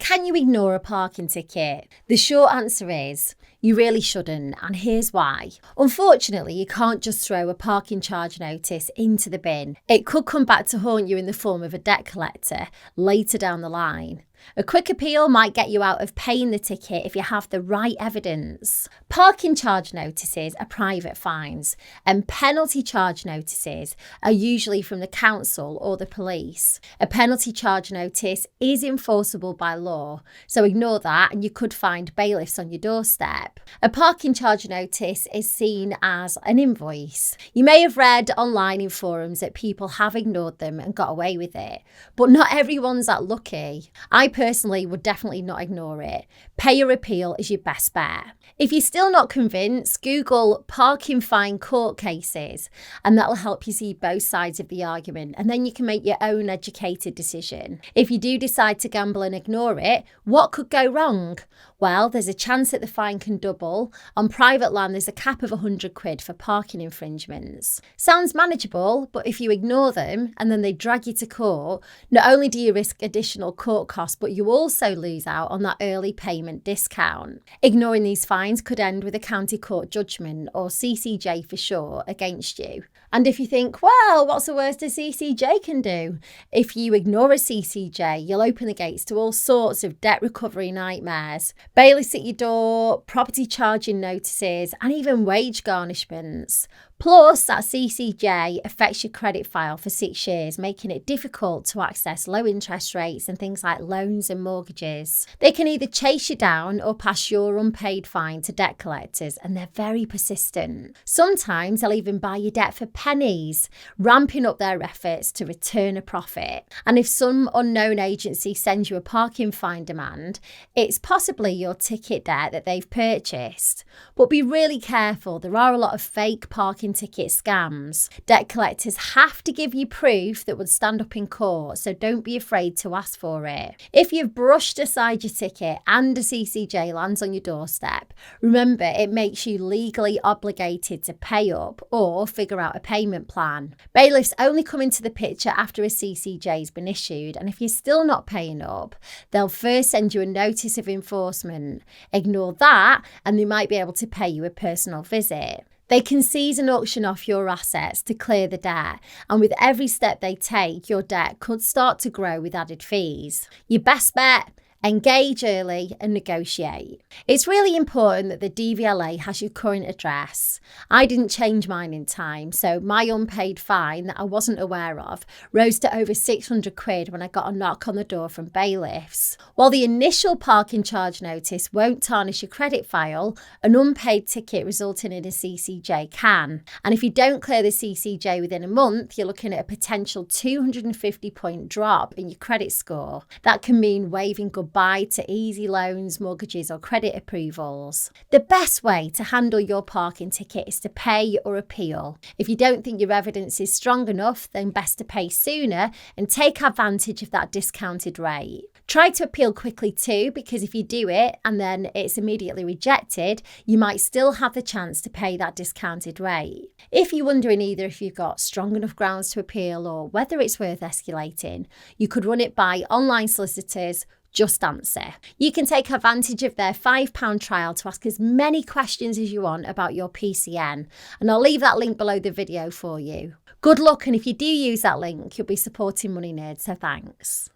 Can you ignore a parking ticket? The short answer is you really shouldn't, and here's why. Unfortunately, you can't just throw a parking charge notice into the bin. It could come back to haunt you in the form of a debt collector later down the line. A quick appeal might get you out of paying the ticket if you have the right evidence. Parking charge notices are private fines, and penalty charge notices are usually from the council or the police. A penalty charge notice is enforceable by law, so ignore that and you could find bailiffs on your doorstep. A parking charge notice is seen as an invoice. You may have read online in forums that people have ignored them and got away with it, but not everyone's that lucky. I personally would definitely not ignore it. Pay your appeal is your best bet. If you're still not convinced, Google parking fine court cases, and that'll help you see both sides of the argument, and then you can make your own educated decision. If you do decide to gamble and ignore it, what could go wrong? Well, there's a chance that the fine can double. On private land, there's a cap of £100 for parking infringements. Sounds manageable, but if you ignore them and then they drag you to court, not only do you risk additional court costs, but you also lose out on that early payment discount. Ignoring these fines could end with a county court judgment, or CCJ for short, against you. And if you think, well, what's the worst a CCJ can do? If you ignore a CCJ, you'll open the gates to all sorts of debt recovery nightmares. Bailiffs at your door, property charging notices, and even wage garnishments. Plus, that CCJ affects your credit file for 6 years, making it difficult to access low interest rates and things like loans and mortgages. They can either chase you down or pass your unpaid fine to debt collectors, and they're very persistent. Sometimes they'll even buy your debt for pennies, ramping up their efforts to return a profit. And if some unknown agency sends you a parking fine demand, it's possibly your ticket debt that they've purchased. But be really careful, there are a lot of fake parking ticket scams. Debt collectors have to give you proof that would stand up in court, so don't be afraid to ask for it. If you've brushed aside your ticket and a CCJ lands on your doorstep, remember it makes you legally obligated to pay up or figure out a payment plan. Bailiffs only come into the picture after a CCJ has been issued, and if you're still not paying up, they'll first send you a notice of enforcement. Ignore that and they might be able to pay you a personal visit. They can seize and auction off your assets to clear the debt, and with every step they take, your debt could start to grow with added fees. Your best bet? Engage early and negotiate. It's really important that the DVLA has your current address. I didn't change mine in time, so my unpaid fine that I wasn't aware of rose to over £600 when I got a knock on the door from bailiffs. While the initial parking charge notice won't tarnish your credit file, an unpaid ticket resulting in a CCJ can. And if you don't clear the CCJ within a month, you're looking at a potential 250-point drop in your credit score. That can mean waiving goodbye to easy loans, mortgages or credit approvals. The best way to handle your parking ticket is to pay or appeal. If you don't think your evidence is strong enough, then best to pay sooner and take advantage of that discounted rate. Try to appeal quickly too, because if you do it and then it's immediately rejected, you might still have the chance to pay that discounted rate. If you're wondering either if you've got strong enough grounds to appeal or whether it's worth escalating, you could run it by online solicitors, JustAnswer. You can take advantage of their £5 trial to ask as many questions as you want about your PCN, and I'll leave that link below the video for you. Good luck, and if you do use that link, you'll be supporting Money Nerds, so thanks.